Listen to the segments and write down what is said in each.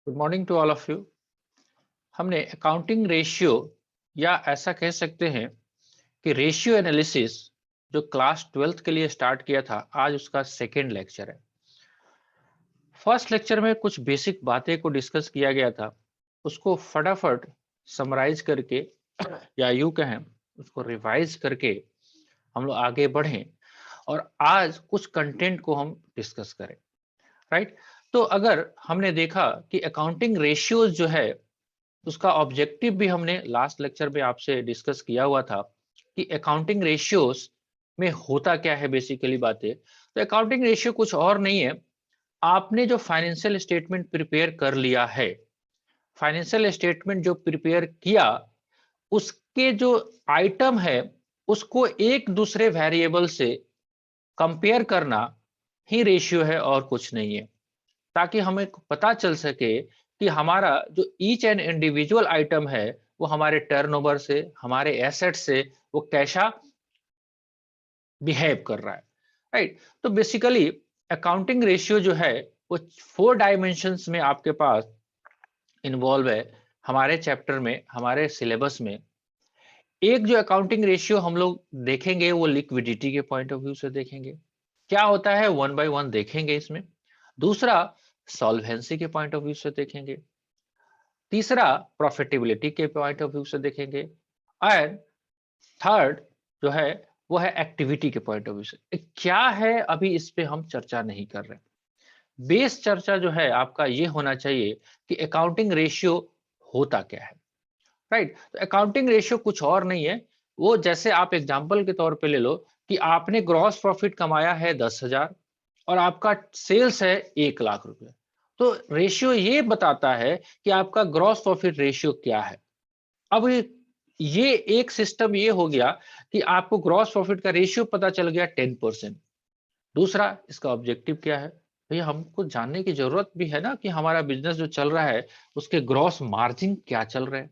Good morning to all of you. हमने accounting ratio या ऐसा कह सकते हैं कि रेशियो एनालिसिस जो क्लास 12th के लिए स्टार्ट किया था, आज उसका सेकेंड लेक्चर है। फर्स्ट लेक्चर में कुछ बेसिक बातें को डिस्कस किया गया था, उसको फटाफट समराइज करके या यूं कहें उसको रिवाइज करके हम लोग आगे बढ़ें और आज कुछ कंटेंट को हम डिस्कस करें। राइट। तो अगर हमने देखा कि अकाउंटिंग रेशियोज जो है उसका ऑब्जेक्टिव भी हमने लास्ट लेक्चर में आपसे डिस्कस किया हुआ था कि अकाउंटिंग रेशियोज में होता क्या है। बेसिकली बातें तो अकाउंटिंग रेशियो कुछ और नहीं है। आपने जो फाइनेंशियल स्टेटमेंट प्रिपेयर कर लिया है, फाइनेंशियल स्टेटमेंट जो प्रिपेयर किया, उसके जो आइटम है उसको एक दूसरे वेरिएबल से कंपेयर करना ही रेशियो है और कुछ नहीं है। ताकि हमें पता चल सके कि हमारा जो ईच एंड इंडिविजुअल आइटम है वो हमारे टर्नओवर से, हमारे एसेट से वो कैसा बिहेव कर रहा है। राइट। तो बेसिकली अकाउंटिंग रेशियो जो है वो 4 डायमेंशंस में आपके पास इन्वॉल्व है। हमारे चैप्टर में, हमारे सिलेबस में एक जो अकाउंटिंग रेशियो हम लोग देखेंगे वो लिक्विडिटी के पॉइंट ऑफ व्यू से देखेंगे, क्या होता है वन बाय वन देखेंगे इसमें। दूसरा सॉल्वेंसी के पॉइंट ऑफ व्यू से देखेंगे। तीसरा प्रॉफिटेबिलिटी के पॉइंट ऑफ व्यू से देखेंगे। एंड थर्ड जो है वो है एक्टिविटी के पॉइंट ऑफ व्यू से। क्या है अभी इस पे हम चर्चा नहीं कर रहे। बेस चर्चा जो है आपका ये होना चाहिए कि अकाउंटिंग रेशियो होता क्या है। राइट। तो अकाउंटिंग रेशियो कुछ और नहीं है। वो जैसे आप एग्जांपल के तौर पे ले लो कि आपने ग्रॉस प्रॉफिट कमाया है 10,000 और आपका सेल्स है 1,00,000 रुपए। तो रेशियो ये बताता है कि आपका ग्रॉस प्रॉफिट रेशियो क्या है। अब ये एक सिस्टम ये हो गया कि आपको ग्रॉस प्रॉफिट का रेशियो पता चल गया 10%। दूसरा इसका ऑब्जेक्टिव क्या है। भैया हमको जानने की जरूरत भी है ना कि हमारा बिजनेस जो चल रहा है उसके ग्रॉस मार्जिन क्या चल रहे हैं।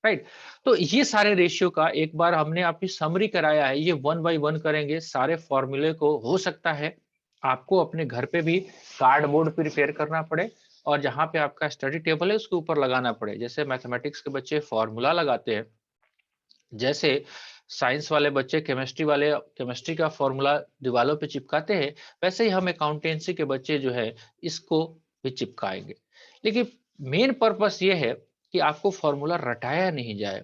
राइट। तो ये सारे रेशियो का एक बार हमने आपकी समरी कराया है, ये वन बाय वन करेंगे सारे फॉर्मूले को। हो सकता है आपको अपने घर पे भी कार्ड बोर्ड प्रिपेयर करना पड़े और जहां पे आपका स्टडी टेबल है उसके ऊपर लगाना पड़े। जैसे मैथमेटिक्स के बच्चे फॉर्मूला लगाते हैं, जैसे साइंस वाले बच्चे केमिस्ट्री वाले केमिस्ट्री का फॉर्मूला दीवालों पे चिपकाते हैं, वैसे ही हम अकाउंटेंसी के बच्चे जो है इसको भी चिपकाएंगे। लेकिन मेन पर्पस ये है कि आपको फॉर्मूला रटाया नहीं जाए,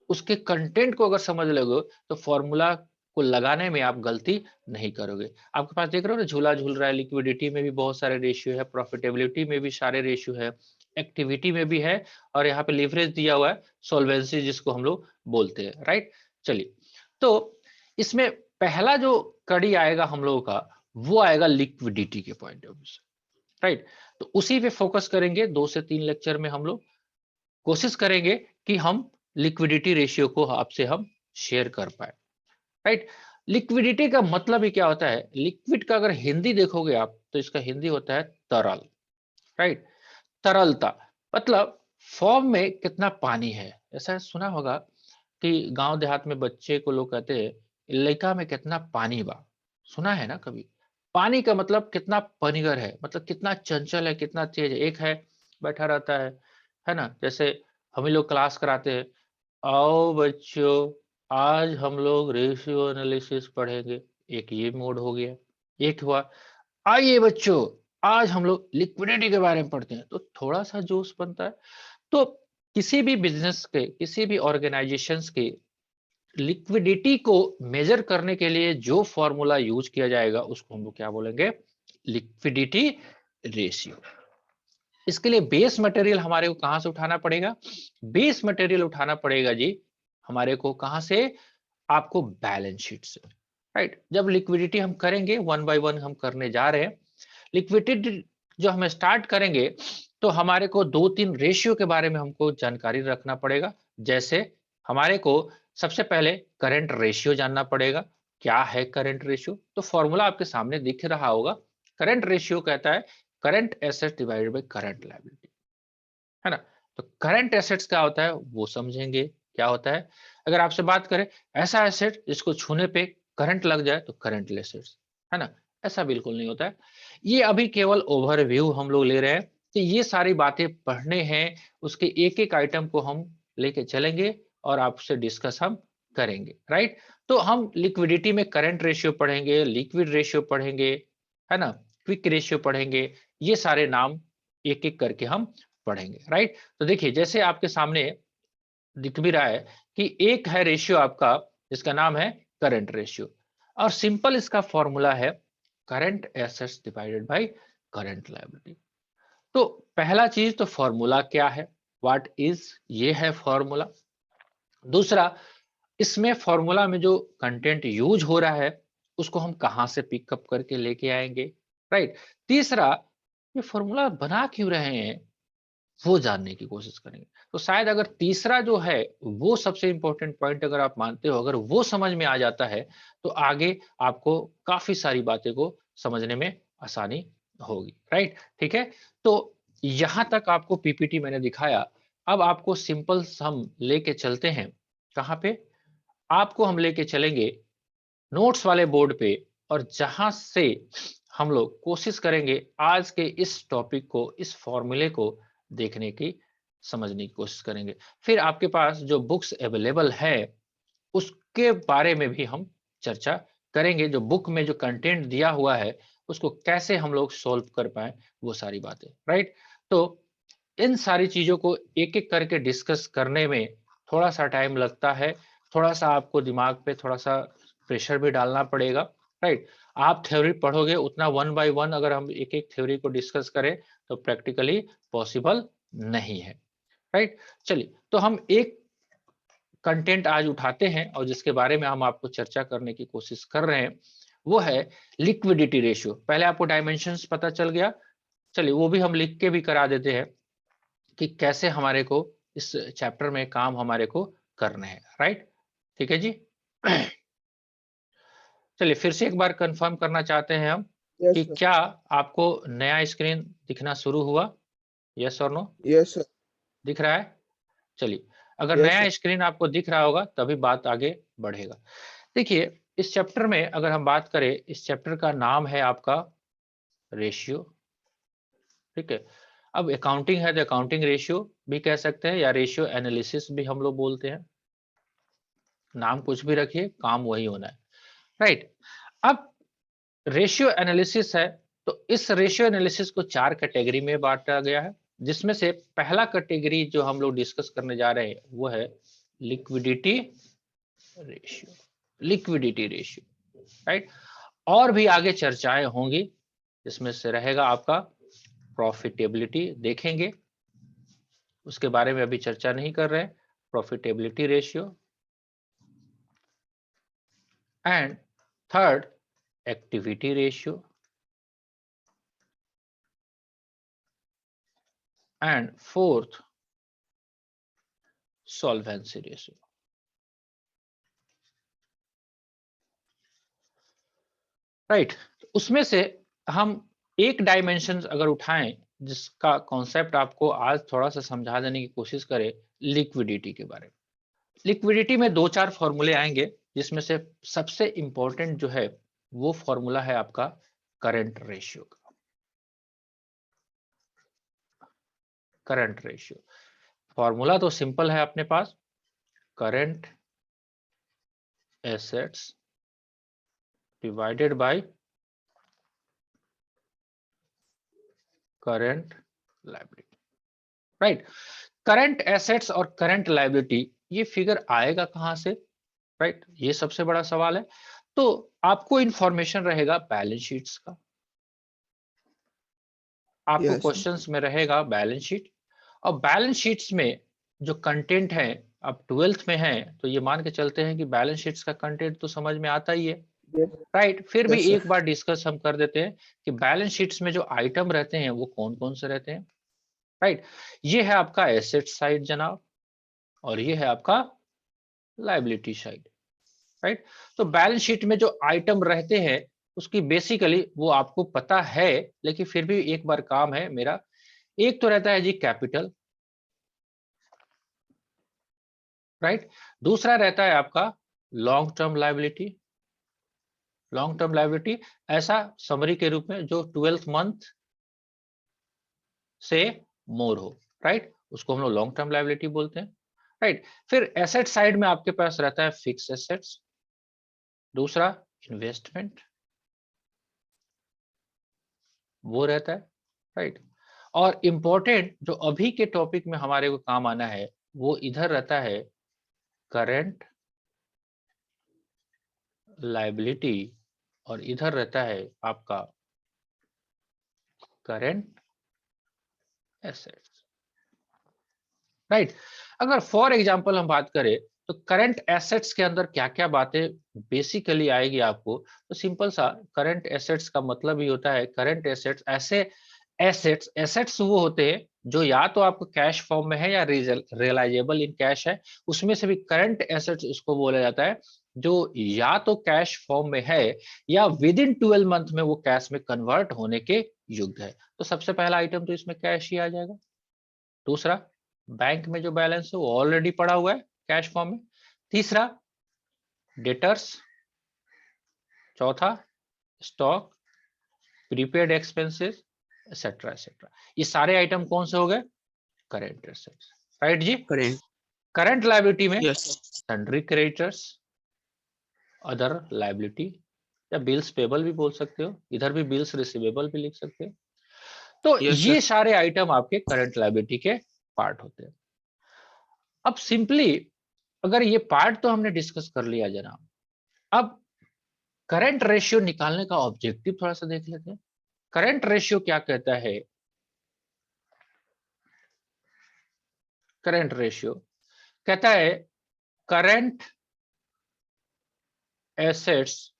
उसके कंटेंट को अगर समझ लोगे तो फॉर्मूला को लगाने में आप गलती नहीं करोगे। आपके पास देख रहे हो ना झूला झूल रहा है, लिक्विडिटी में भी बहुत सारे रेशियो है, प्रॉफिटेबिलिटी में भी सारे रेशियो है, एक्टिविटी में भी है, और यहाँ पे लिवरेज दिया हुआ है, सोल्वेंसी जिसको हम लोग बोलते हैं। राइट। चलिए, तो इसमें पहला जो कड़ी आएगा हम लोगों का वो आएगा लिक्विडिटी के पॉइंट ऑफ व्यू से। राइट। तो उसी पे फोकस करेंगे। 2 से 3 लेक्चर में हम लोग कोशिश करेंगे कि हम लिक्विडिटी रेशियो को आपसे हम शेयर कर पाए। राइट। लिक्विडिटी का मतलब ही क्या होता है। लिक्विड का अगर हिंदी देखोगे आप तो इसका हिंदी होता है तरल। राइट। तरलता मतलब फॉर्म में कितना पानी है। ऐसा सुना होगा कि गांव देहात में बच्चे को लोग कहते हैं लड़का में कितना पानी बा। सुना है ना कभी। पानी का मतलब कितना पनिगर है, मतलब कितना चंचल है, कितना तेज है। एक है बैठा रहता है ना। जैसे हम ही लोग क्लास कराते हैं, आओ बच्चों आज हम लोग रेशियो एनालिसिस पढ़ेंगे, एक ये मोड हो गया। एक हुआ आइए बच्चों आज हम लोग लिक्विडिटी के बारे में पढ़ते हैं, तो थोड़ा सा जोश बनता है। तो किसी भी बिजनेस के, किसी भी ऑर्गेनाइजेशंस के लिक्विडिटी को मेजर करने के लिए जो फॉर्मूला यूज किया जाएगा उसको हम लोग क्या बोलेंगे, लिक्विडिटी रेशियो। इसके लिए बेस मटेरियल हमारे को कहां से उठाना पड़ेगा। बेस मटेरियल उठाना पड़ेगा जी हमारे को कहां से, आपको बैलेंस शीट से। राइट। जब लिक्विडिटी हम करेंगे वन बाय वन हम करने जा रहे हैं। लिक्विडिटी जो हम स्टार्ट करेंगे तो हमारे को 2-3 रेशियो के बारे में हमको जानकारी रखना पड़ेगा। जैसे हमारे को सबसे पहले करंट रेशियो जानना पड़ेगा। क्या है करंट रेशियो, तो फॉर्मूला आपके सामने दिख रहा होगा। करंट रेशियो कहता है current asset divided by current liability, है ना। तो करंट एसेट्स क्या होता है वो समझेंगे क्या होता है। अगर आपसे बात करें ऐसा एसेट जिसको छूने पे करंट लग जाए तो करंट एसेट्स, है ना। ऐसा बिल्कुल नहीं होता है। ये अभी केवल ओवरव्यू हम लोग ले रहे हैं। तो ये सारी बातें पढ़ने हैं, उसके एक एक आइटम को हम लेके चलेंगे और आपसे डिस्कस हम करेंगे, राइट। तो हम लिक्विडिटी में करंट रेशियो पढ़ेंगे, लिक्विड रेशियो पढ़ेंगे, है ना, क्विक रेशियो पढ़ेंगे, ये सारे नाम एक एक करके हम पढ़ेंगे, राइट। तो देखिए जैसे आपके सामने दिख भी रहा है कि एक है रेशियो आपका जिसका नाम है करंट रेशियो, और सिंपल इसका फॉर्मूला है current assets divided by current liability. तो पहला चीज तो फॉर्मूला क्या है, व्हाट इज, ये है फॉर्मूला। दूसरा, इसमें फॉर्मूला में जो कंटेंट यूज हो रहा है उसको हम कहां से पिकअप करके लेके आएंगे, राइट। तीसरा, ये फॉर्मूला बना क्यों रहे हैं वो जानने की कोशिश करेंगे। तो शायद अगर तीसरा जो है वो सबसे इंपॉर्टेंट पॉइंट अगर आप मानते हो, अगर वो समझ में आ जाता है तो आगे आपको काफी सारी बातें को समझने में आसानी होगी, राइट। ठीक है, तो यहां तक आपको पीपीटी मैंने दिखाया। अब आपको सिंपल हम लेके चलते हैं कहां पे, आपको हम लेके चलेंगे नोट्स वाले बोर्ड पे, और जहां से हम लोग कोशिश करेंगे आज के इस टॉपिक को, इस फॉर्मूले को देखने की, समझने की कोशिश करेंगे। फिर आपके पास जो बुक्स अवेलेबल है उसके बारे में भी हम चर्चा करेंगे, जो बुक में जो कंटेंट दिया हुआ है उसको कैसे हम लोग सॉल्व कर पाए, वो सारी बातें, राइट। तो इन सारी चीजों को एक एक करके डिस्कस करने में थोड़ा सा टाइम लगता है, थोड़ा सा आपको दिमाग पे थोड़ा सा प्रेशर भी डालना पड़ेगा, राइट। आप थ्योरी पढ़ोगे उतना वन बाय वन अगर हम एक एक थ्योरी को डिस्कस करें तो प्रैक्टिकली पॉसिबल नहीं है, राइट। चलिए, तो हम एक कंटेंट आज उठाते हैं और जिसके बारे में हम आपको चर्चा करने की कोशिश कर रहे हैं वो है लिक्विडिटी रेशियो। पहले आपको डायमेंशंस पता चल गया, चलिए वो भी हम लिख के भी करा देते हैं कि कैसे हमारे को इस चैप्टर में काम हमारे को करने हैं, राइट। ठीक है जी। चलिए फिर से एक बार कंफर्म करना चाहते हैं हम कि यस सर। क्या आपको नया स्क्रीन दिखना शुरू हुआ, यस और नो, यस सर। दिख रहा है। चलिए, अगर यस नया सर। स्क्रीन आपको दिख रहा होगा तभी बात आगे बढ़ेगा। देखिए, इस चैप्टर में अगर हम बात करें, इस चैप्टर का नाम है आपका रेशियो, ठीक है। अब अकाउंटिंग है तो अकाउंटिंग रेशियो भी कह सकते हैं या रेशियो एनालिसिस भी हम लोग बोलते हैं, नाम कुछ भी रखिए काम वही होना है, राइट। अब रेशियो एनालिसिस है, तो इस रेशियो एनालिसिस को चार कैटेगरी में बांटा गया है, जिसमें से पहला कैटेगरी जो हम लोग डिस्कस करने जा रहे हैं वो है liquidity ratio, liquidity ratio, right. और भी आगे चर्चाएं होंगी, इसमें से रहेगा आपका प्रॉफिटेबिलिटी देखेंगे, उसके बारे में अभी चर्चा नहीं कर रहे हैं, profitability ratio. And third, activity ratio. And fourth, solvency ratio, right. उसमें से हम एक डायमेंशन अगर उठाएं जिसका कॉन्सेप्ट आपको आज थोड़ा सा समझा देने की कोशिश करें, लिक्विडिटी के बारे में। लिक्विडिटी में दो चार फॉर्मूले आएंगे, जिसमें से सबसे इंपॉर्टेंट जो है वो फॉर्मूला है आपका करंट रेशियो का, करंट रेशियो। फॉर्मूला तो सिंपल है अपने पास, current assets divided by current liability, right. Current assets और करंट लायबिलिटी, ये फिगर आएगा कहां से, राइट, ये सबसे बड़ा सवाल है। तो आपको इंफॉर्मेशन रहेगा बैलेंस शीट्स का, आपको यस सर। क्वेश्चंस में रहेगा बैलेंस शीट, और बैलेंस शीट्स में जो कंटेंट है, अब 12th में है तो ये मान के चलते हैं कि बैलेंस शीट्स का कंटेंट तो समझ में आता ही है, राइट। फिर भी यस सर। एक बार डिस्कस हम कर देते हैं कि बैलेंस शीट्स में जो आइटम रहते हैं वो कौन कौन से रहते हैं, राइट। ये है आपका एसेट साइड जनाब, और ये है आपका लायबिलिटी साइड, राइट। तो बैलेंस शीट में जो आइटम रहते हैं उसकी बेसिकली वो आपको पता है, लेकिन फिर भी एक बार काम है मेरा। एक तो रहता है जी कैपिटल, राइट। दूसरा रहता है आपका long term liability, long term liability ऐसा समरी के रूप में जो 12th मंथ से मोर हो, राइट, उसको हम लोग लॉन्ग टर्म लायबिलिटी बोलते हैं, राइट। फिर एसेट साइड में आपके पास रहता है फिक्स एसेट्स, दूसरा इन्वेस्टमेंट वो रहता है, राइट। और इंपॉर्टेंट जो अभी के टॉपिक में हमारे को काम आना है वो इधर रहता है करंट लायबिलिटी, और इधर रहता है आपका करंट एसेट्स, राइट। अगर फॉर एग्जांपल हम बात करें तो करंट एसेट्स के अंदर क्या क्या बातें बेसिकली आएगी आपको, तो सिंपल सा करंट एसेट्स का मतलब ही होता है, करंट एसेट्स ऐसे एसेट्स वो होते हैं जो या तो आपको कैश फॉर्म में है या रियलाइजेबल इन कैश है, उसमें से भी करंट एसेट्स उसको बोला जाता है जो या तो कैश फॉर्म में है या विद इन 12 मंथ में वो कैश में कन्वर्ट होने के योग्य है। तो सबसे पहला आइटम तो इसमें कैश ही आ जाएगा। दूसरा, बैंक में जो बैलेंस है वो ऑलरेडी पड़ा हुआ है कैश फॉर्म में। तीसरा, डेटर्स। चौथा, stock, prepaid expenses, etcetera etcetera. ये सारे आइटम कौन से हो गए? करेंट एसेट्स, राइट जी। करेंट, करंट लायबिलिटी में yes, sundry creditors, other liability, या बिल्स पेबल भी बोल सकते हो, इधर भी बिल्स रिसीवेबल भी लिख सकते हो। तो यस ये सर, सारे आइटम आपके करंट लायबिलिटी के पार्ट होते हैं। अब सिंपली अगर ये पार्ट तो हमने डिस्कस कर लिया जनाब, अब करंट रेशियो निकालने का ऑब्जेक्टिव थोड़ा सा देख लेते हैं। करंट रेशियो क्या कहता है? करंट रेशियो कहता है current assets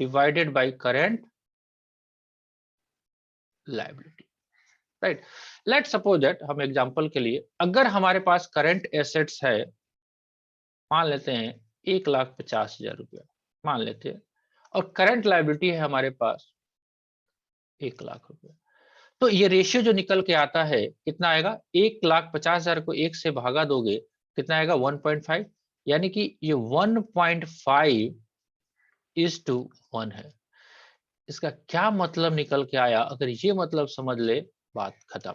divided by current liability, right. Let suppose that, हम एग्जांपल के लिए अगर हमारे पास करंट एसेट्स है, मान लेते हैं 1,50,000 रुपया मान लेते हैं, और करंट लायबिलिटी है हमारे पास 1,00,000 रुपया, तो ये रेशियो जो निकल के आता है कितना आएगा? 1,50,000 को 1 से भागा दोगे कितना आएगा? 1.5, यानी कि ये 1.5:1 है। इसका क्या मतलब निकल के आया? अगर ये मतलब समझ ले, बात खत्म।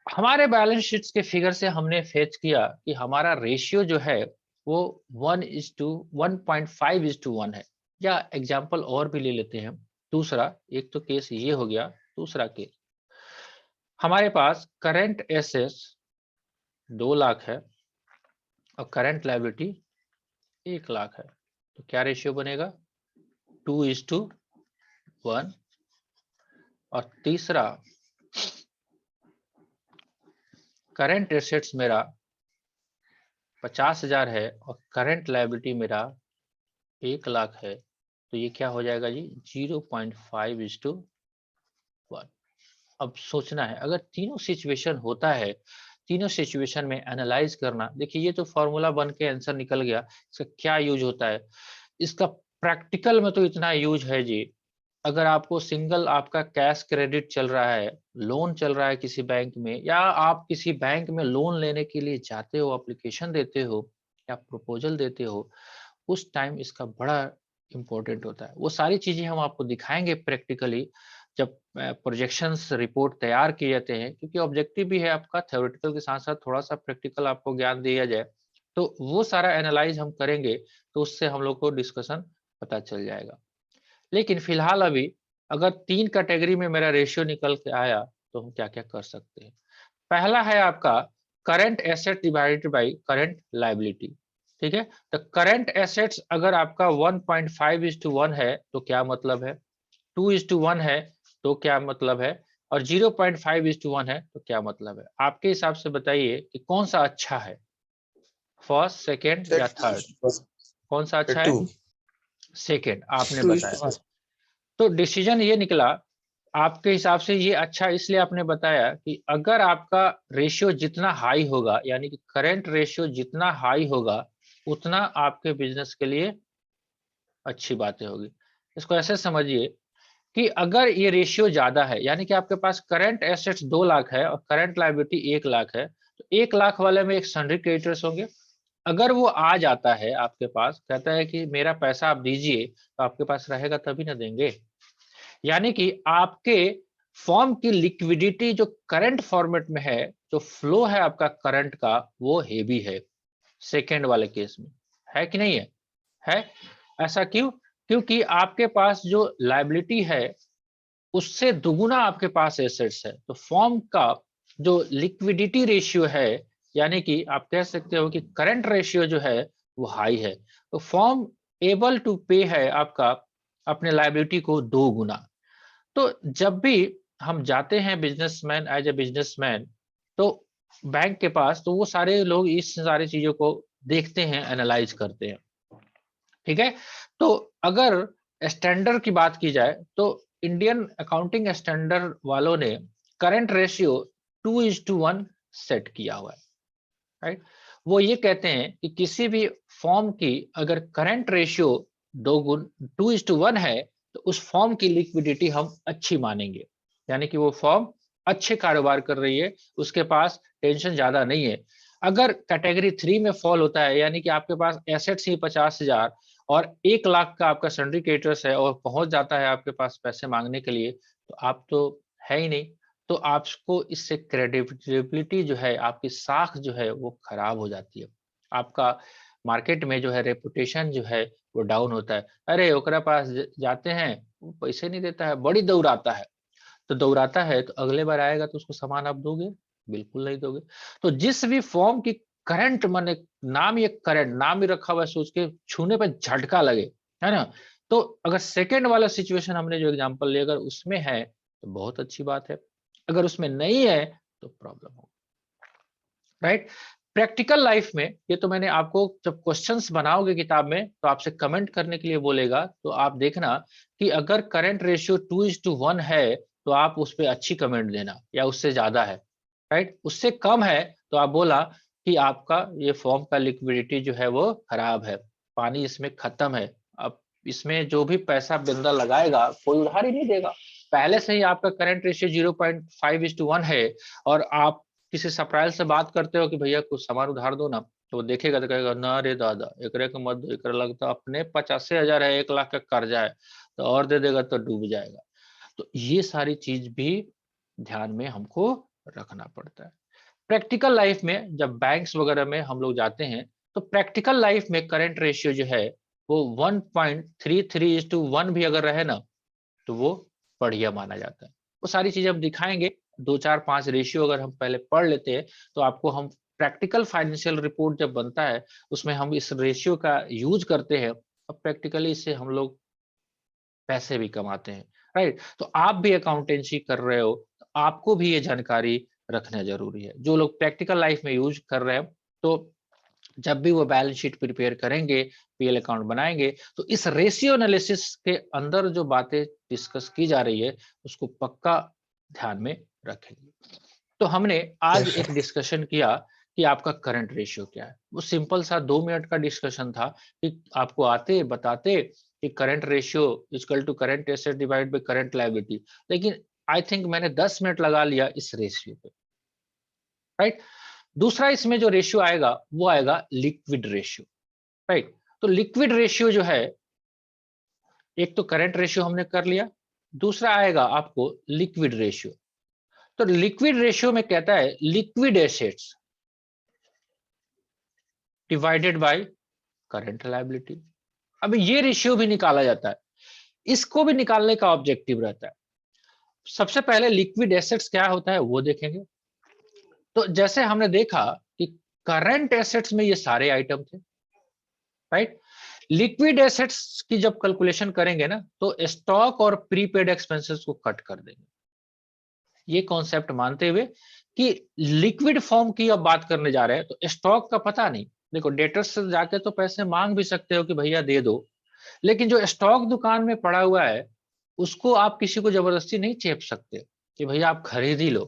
हमारे बैलेंस शीट्स के फिगर से हमने फेच किया कि हमारा रेशियो जो है वो 1:1.5:1 है। या एग्जांपल और भी ले लेते हैं। दूसरा, एक तो केस ये हो गया, दूसरा केस हमारे पास करंट एसेट्स 2 लाख है और करंट लायबिलिटी 1 लाख है, तो क्या रेशियो बनेगा? 2:1। और तीसरा, करंट एसेट्स मेरा 50,000 है और करंट लायबिलिटी मेरा 1 लाख है, तो ये क्या हो जाएगा जी? 0.5:1। अब सोचना है, अगर तीनों सिचुएशन होता है, तीनों सिचुएशन में एनालाइज करना। देखिए ये तो फॉर्मूला बन के आंसर निकल गया, इसका क्या यूज होता है? इसका प्रैक्टिकल में तो इतना यूज है जी, अगर आपको सिंगल आपका कैश क्रेडिट चल रहा है, लोन चल रहा है किसी बैंक में, या आप किसी बैंक में लोन लेने के लिए जाते हो, एप्लीकेशन देते हो या प्रपोजल देते हो, उस टाइम इसका बड़ा इंपॉर्टेंट होता है। वो सारी चीजें हम आपको दिखाएंगे प्रैक्टिकली जब प्रोजेक्शंस रिपोर्ट तैयार किए जाते हैं, क्योंकि ऑब्जेक्टिव भी है आपका थ्योरेटिकल के साथ साथ थोड़ा सा प्रैक्टिकल आपको ज्ञान दिया जाए, तो वो सारा एनालाइज हम करेंगे, तो उससे हम लोग को डिस्कशन पता चल जाएगा। लेकिन फिलहाल अभी अगर 3 कैटेगरी में मेरा रेशियो निकल के आया तो हम क्या क्या कर सकते हैं। पहला है आपका current asset divided by current liability, ठीक है। तो करंट एसेट्स अगर आपका 1.5:1 है तो क्या मतलब है, 2:1 है तो क्या मतलब है, और 0.5:1 है तो क्या मतलब है? आपके हिसाब से बताइए कि कौन सा अच्छा है, फर्स्ट, सेकेंड या थर्ड? कौन सा अच्छा है? टू, सेकेंड आपने टू इज बताया। तो डिसीजन ये निकला आपके हिसाब से, ये अच्छा इसलिए आपने बताया कि अगर आपका रेशियो जितना हाई होगा, यानी कि करंट रेशियो जितना हाई होगा, उतना आपके बिजनेस के लिए अच्छी बातें होगी। इसको ऐसे समझिए कि अगर ये रेशियो ज्यादा है, यानी कि आपके पास करंट एसेट्स 2 लाख है और करंट लायबिलिटी 1 लाख है, तो 1 लाख वाले में एक सन्ड्री क्रेडिटर्स होंगे। अगर वो आ जाता है आपके पास, कहता है कि मेरा पैसा आप दीजिए, तो आपके पास रहेगा तभी ना देंगे। यानी कि आपके फॉर्म की लिक्विडिटी जो करंट फॉर्मेट में है, जो फ्लो है आपका करंट का, वो हेवी है सेकेंड वाले केस में, है कि नहीं है? है। ऐसा क्यों? क्योंकि आपके पास जो लायबिलिटी है उससे दुगुना आपके पास एसेट्स है, तो फॉर्म का जो लिक्विडिटी रेशियो है, यानी कि आप कह सकते हो कि करंट रेशियो जो है वो हाई है, तो फॉर्म एबल टू पे है आपका अपने लायबिलिटी को 2 गुना। तो जब भी हम जाते हैं बिजनेसमैन, एज ए बिजनेसमैन, तो बैंक के पास, तो वो सारे लोग इस सारी चीजों को देखते हैं, एनालाइज करते हैं। ठीक है। तो अगर स्टैंडर्ड की बात की जाए तो इंडियन अकाउंटिंग स्टैंडर्ड वालों ने करंट रेशियो 2:1 सेट किया हुआ है, राइट। वो ये कहते हैं कि किसी भी फॉर्म की अगर करंट रेशियो 2:1 है, तो उस फॉर्म की लिक्विडिटी हम अच्छी मानेंगे, यानी कि वो फॉर्म अच्छे कारोबार कर रही है, उसके पास टेंशन ज्यादा नहीं है। अगर कैटेगरी 3 में फॉल होता है, यानी कि आपके पास एसेट्स ही 50,000 और 1 लाख का आपका सन्ड्री क्रेडिटर्स है, और पहुंच जाता है आपके पास पैसे मांगने के लिए, तो आप तो है ही नहीं, तो आपको इससे क्रेडिबिलिटी जो है, आपकी साख जो है वो खराब हो जाती है। आपका मार्केट में जो है रेपुटेशन जो है वो डाउन होता है। अरे ओकरा पास जाते हैं, वो पैसे नहीं देता है, बड़ी दौड़ाता है। तो दौड़ाता है तो अगले बार आएगा तो उसको सामान आप दोगे? बिल्कुल नहीं दोगे। तो जिस भी फॉर्म की करंट, माने नाम, ये करंट नाम ही रखा हुआ है, सोच के छूने पर झटका लगे, है ना? तो अगर सेकेंड वाला सिचुएशन हमने जो एग्जांपल लिया, अगर उसमें है तो बहुत अच्छी बात है, अगर उसमें नहीं है तो प्रॉब्लम होगा, राइट। प्रैक्टिकल लाइफ में ये तो मैंने आपको, जब क्वेश्चंस बनाओगे किताब में तो आपसे कमेंट करने के लिए बोलेगा, तो आप देखना कि अगर करंट रेशियो 2:1 है तो आप उस पर अच्छी कमेंट देना, या उससे ज्यादा है, राइट। उससे कम है तो आप बोला कि आपका ये फॉर्म का लिक्विडिटी जो है वो खराब है, पानी इसमें खत्म है। अब इसमें जो भी पैसा बंदा लगाएगा कोई उधार ही नहीं देगा, पहले से ही आपका करंट रेशियो 0.5:1 है, और आप किसी सप्लायर से बात करते हो कि भैया कुछ सामान उधार दो ना, तो वो देखेगा तो कहेगा ना रे दादा, एकरे के मत दो, एकरा लगता अपने 85,000 है, 1 लाख का कर्जा है, तो और दे देगा तो डूब जाएगा। तो ये सारी चीज भी ध्यान में हमको रखना पड़ता है। प्रैक्टिकल लाइफ में जब बैंक्स वगैरह में हम लोग जाते हैं, तो प्रैक्टिकल लाइफ में करंट रेशियो जो है वो 1.33:1 भी अगर रहे ना, तो वो बढ़िया माना जाता है। वो सारी चीजें हम दिखाएंगे, 2 4 5 रेशियो अगर हम पहले पढ़ लेते हैं, तो आपको हम प्रैक्टिकल फाइनेंशियल रिपोर्ट जब बनता है उसमें हम इस रेशियो का यूज करते हैं, अब प्रैक्टिकली इससे हम लोग पैसे भी कमाते हैं, राइट। तो आप भी अकाउंटेंसी कर रहे हो, तो आपको भी ये जानकारी रखना जरूरी है। जो लोग प्रैक्टिकल लाइफ में यूज कर रहे हैं, तो जब भी वो बैलेंस शीट प्रिपेयर करेंगे, पीएल अकाउंट बनाएंगे, तो इस रेशियो एनालिसिस के अंदर जो बातें डिस्कस की जा रही है उसको पक्का ध्यान में रखेंगे। तो हमने आज यस एक सर। डिस्कशन किया कि आपका करंट रेशियो क्या है। वो सिंपल सा 2 मिनट का डिस्कशन था कि आपको आते बताते कि current ratio equal to current asset divide by current liability, लेकिन आई थिंक मैंने 10 मिनट लगा लिया इस रेशियो पे, राइट। दूसरा इसमें जो रेशियो आएगा वो आएगा लिक्विड रेशियो, राइट। तो लिक्विड रेशियो जो है, एक तो करंट रेशियो हमने कर लिया, दूसरा आएगा आपको लिक्विड रेशियो। तो लिक्विड रेशियो में कहता है liquid assets divided by current liability. अब ये रेशियो भी निकाला जाता है, इसको भी निकालने का ऑब्जेक्टिव रहता है। सबसे पहले लिक्विड एसेट्स क्या होता है वो देखेंगे। तो जैसे हमने देखा कि करंट एसेट्स में ये सारे आइटम थे, राइट। लिक्विड एसेट्स की जब कैलकुलेशन करेंगे ना, तो स्टॉक और प्रीपेड एक्सपेंसेस को कट कर देंगे, ये कॉन्सेप्ट मानते हुए कि लिक्विड फॉर्म की अब बात करने जा रहे हैं, तो स्टॉक का पता नहीं। देखो डेटर्स से जाके तो पैसे मांग भी सकते हो कि भैया दे दो, लेकिन जो स्टॉक दुकान में पड़ा हुआ है उसको आप किसी को जबरदस्ती नहीं चेप सकते कि भैया आप खरीद ही लो,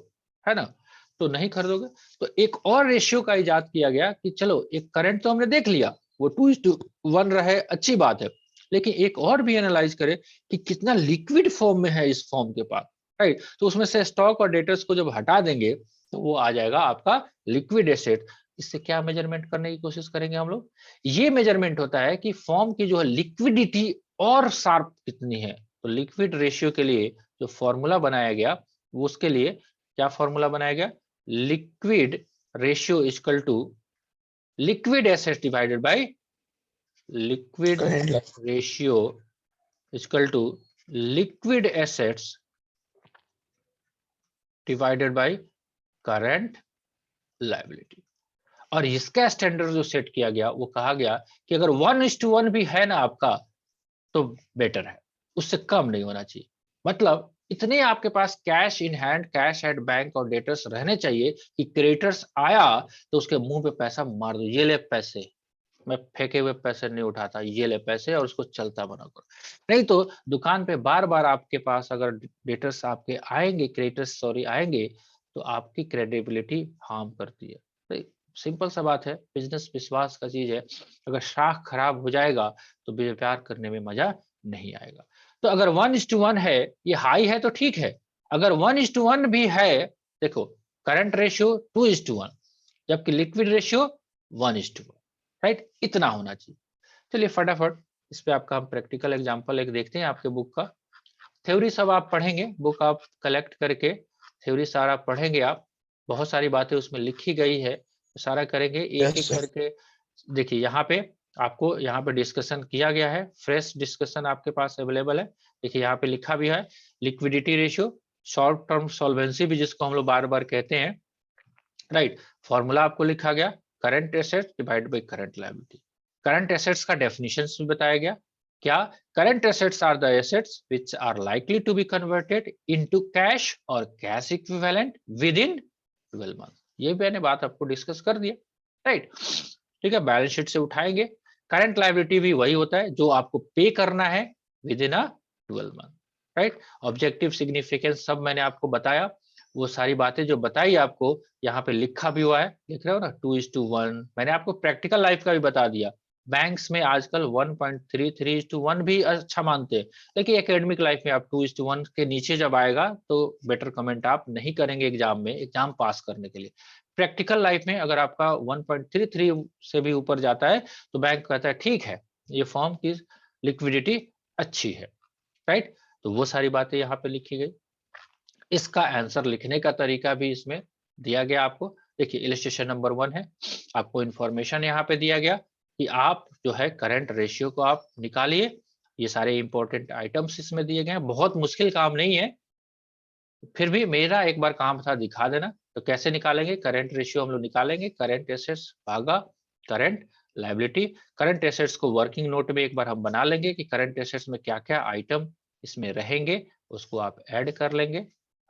है ना? तो नहीं खरीदोगे। तो एक और रेशियो का इजाद किया गया कि चलो एक करंट तो हमने देख लिया, वो 2:1 रहे, अच्छी बात है, लेकिन एक और भी एनालाइज करे कि कितना लिक्विड फॉर्म में है इस फॉर्म के पास, राइट। तो उसमें से स्टॉक और डेटर्स को जब हटा देंगे तो वो आ जाएगा आपका लिक्विड एसेट। इससे क्या मेजरमेंट करने की कोशिश करेंगे हम लोग? ये मेजरमेंट होता है कि फॉर्म की जो है लिक्विडिटी और शार्प कितनी है। तो लिक्विड रेशियो के लिए जो फॉर्मूला बनाया गया वो उसके लिए क्या फॉर्मूला बनाया गया, liquid ratio equal to liquid assets divided by liquid ratio equal to liquid assets divided by current liability. और इसका स्टैंडर्ड जो सेट किया गया वो कहा गया कि अगर 1:1 भी है ना आपका तो बेटर है, उससे कम नहीं होना चाहिए। मतलब इतने आपके पास cash in hand, cash at bank और डेटर्स रहने चाहिए कि क्रेडिटर्स आया तो उसके मुंह पे पैसा मार दो, ये ले पैसे, मैं फेंके हुए पैसे नहीं उठाता, ये ले पैसे, और उसको चलता बना करो। नहीं तो दुकान पे बार बार आपके पास अगर डेटर्स आपके आएंगे, क्रेडिटर्स सॉरी आएंगे, तो आपकी क्रेडिबिलिटी हार्म करती है। तो सिंपल सा बात है, बिजनेस विश्वास का चीज है, अगर शाख खराब हो जाएगा तो व्यापार करने में मजा नहीं आएगा। तो अगर 1:1 है, ये हाई है तो ठीक है, अगर 1:1 भी है, देखो करंट रेशियो 2:1, जबकि लिक्विड रेशियो 1:1, राइट, इतना होना चाहिए। चलिए फटाफट इस पे आपका हम प्रैक्टिकल एग्जांपल एक देखते हैं आपके बुक का। थ्योरी सब आप पढ़ेंगे, बुक आप कलेक्ट करके थ्योरी सारा पढ़ेंगे आप, बहुत सारी बातें उसमें लिखी गई है, सारा करेंगे एक एक करके। देखिए यहाँ पे आपको यहाँ पे डिस्कशन किया गया है, फ्रेश डिस्कशन आपके पास अवेलेबल है। देखिए यहाँ पे लिखा भी है liquidity ratio, short term solvency भी जिसको हम लोग बार बार कहते हैं, राइट। फॉर्मूला आपको लिखा गया current assets divide by current liability. Current assets का डेफिनेशंस भी बताया गया, क्या, current assets are the assets which are likely to be converted into cash और cash equivalent within 12 month. ये मैंने बात आपको डिस्कस कर दिया, राइट। ठीक है, बैलेंस शीट से उठाएंगे। करंट लायबिलिटी भी वही होता है जो आपको पे करना है with in a 12 month, right. Objective significance सब मैंने आपको बताया, वो सारी बातें जो बताई आपको यहाँ पे लिखा भी हुआ है, लिख रहे हो ना 2:1। मैंने आपको प्रैक्टिकल लाइफ का भी बता दिया, बैंक्स में आजकल 1.33:1 भी अच्छा मानते हैं, लेकिन एकेडमिक लाइफ में आप 2:1 के नीचे जब आएगा तो बेटर कमेंट आप नहीं करेंगे एग्जाम में, एग्जाम पास करने के लिए। प्रैक्टिकल लाइफ में अगर आपका 1.33 से भी ऊपर जाता है तो बैंक कहता है ठीक है, ये फॉर्म की लिक्विडिटी अच्छी है, राइट। तो वो सारी बातें यहाँ पे लिखी गई। इसका आंसर लिखने का तरीका भी इसमें दिया गया आपको। देखिए इलस्ट्रेशन नंबर 1 है, आपको इंफॉर्मेशन यहाँ पे दिया गया कि आप जो है करंट रेशियो को आप निकालिए। ये सारे इंपॉर्टेंट आइटम्स इसमें दिए गए हैं, बहुत मुश्किल काम नहीं है, फिर भी मेरा एक बार काम था दिखा देना। तो कैसे निकालेंगे, करंट रेशियो हम लोग निकालेंगे, करंट एसेट्स भागा करंट लायबिलिटी। करंट एसेट्स को वर्किंग नोट में एक बार हम बना लेंगे कि करंट एसेट्स में क्या क्या आइटम इसमें रहेंगे, उसको आप ऐड कर लेंगे,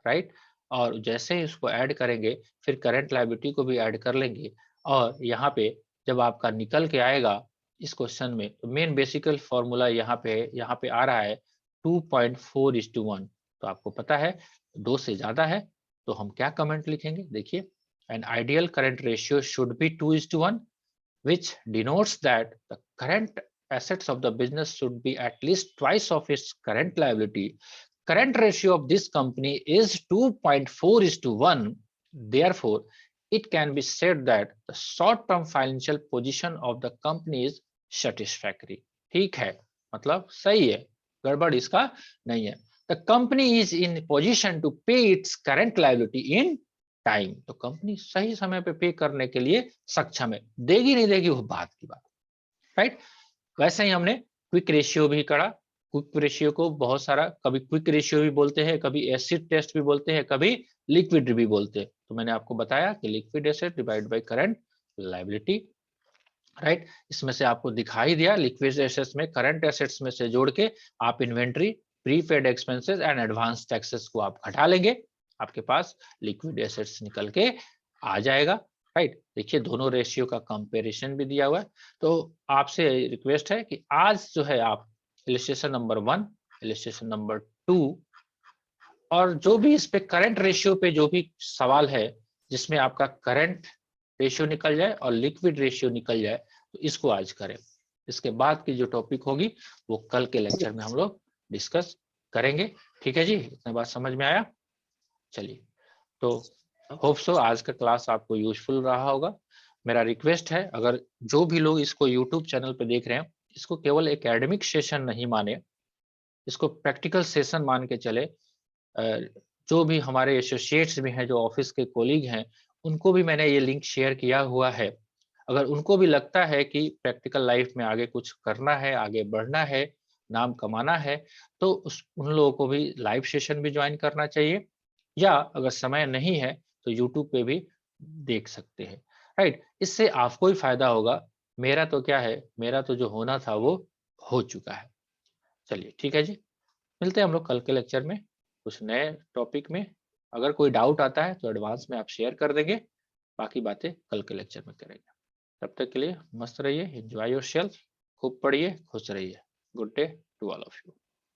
राइट। और जैसे ही उसको ऐड करेंगे फिर करंट लायबिलिटी को भी ऐड कर लेंगे। और यहाँ पे जब आपका निकल के आएगा इस क्वेश्चन में, तो मेन बेसिकल फॉर्मूला यहाँ पे आ रहा है 2.4:1। तो आपको पता है 2 से ज्यादा है तो हम क्या कमेंट लिखेंगे, देखिए an ideal current ratio should be 2:1 which denotes that the current assets of the business should be at least twice of its current liability. Current ratio of this company is 2.4:1. Therefore, it can be said that the short-term financial position of the company is satisfactory. ठीक है, मतलब सही है, गड़बड़ इसका नहीं है। The company is in position to pay its current liability in time. तो कंपनी सही समय पे पे करने के लिए सक्षम है, देगी नहीं देगी वो बात की बात, राइट। वैसे ही हमने क्विक रेशियो भी करा। क्विक रेशियो को बहुत सारा कभी क्विक रेशियो भी बोलते हैं, कभी एसिड टेस्ट भी बोलते हैं, कभी लिक्विड भी बोलते हैं। तो मैंने आपको बताया कि liquid asset divide by current liability, right. इसमें से आपको दिखाई दिया लिक्विड एसेट्स में करंट एसेट्स में से जोड़ के आप inventory, prepaid expenses and advance taxes को आप घटा लेंगे, आपके पास लिक्विड एसेट्स निकल के आ जाएगा, राइट। देखिए दोनों रेशियो का कंपैरिजन भी दिया हुआ है। तो आपसे रिक्वेस्ट है कि आज जो है आप इलस्ट्रेशन नंबर 1, इलस्ट्रेशन नंबर 2 और जो भी इस पे करंट रेशियो पे जो भी सवाल है जिसमें आपका करंट रेशियो निकल जाए और लिक्विड रेशियो निकल जाए, तो इसको आज करें। इसके बाद की जो टॉपिक होगी वो कल के लेक्चर में हम लोग डिस्कस करेंगे, ठीक है जी, इतना बात समझ में आया। चलिए, तो होप सो आज का क्लास आपको यूजफुल रहा होगा। मेरा रिक्वेस्ट है, अगर जो भी लोग इसको यूट्यूब चैनल पे देख रहे हैं, इसको केवल एकेडमिक सेशन नहीं माने, इसको प्रैक्टिकल सेशन मान के चले। जो भी हमारे एसोसिएट्स भी हैं, जो ऑफिस के कोलीग हैं, उनको भी मैंने ये लिंक शेयर किया हुआ है। अगर उनको भी लगता है कि प्रैक्टिकल लाइफ में आगे कुछ करना है, आगे बढ़ना है, नाम कमाना है, तो उन लोगों को भी लाइव सेशन भी ज्वाइन करना चाहिए, या अगर समय नहीं है तो यूट्यूब पे भी देख सकते हैं, राइट? इससे आपको ही फायदा होगा। मेरा तो क्या है, मेरा तो जो होना था वो हो चुका है। चलिए ठीक है जी, मिलते हैं हम लोग कल के लेक्चर में कुछ नए टॉपिक में। अगर कोई डाउट आता है तो एडवांस में आप शेयर कर देंगे, बाकी बातें कल के लेक्चर में करेंगे। तब तक के लिए मस्त रहिए, एंजॉय योरसेल्फ, खूब पढ़िए, खुश रहिए। Good day to all of you.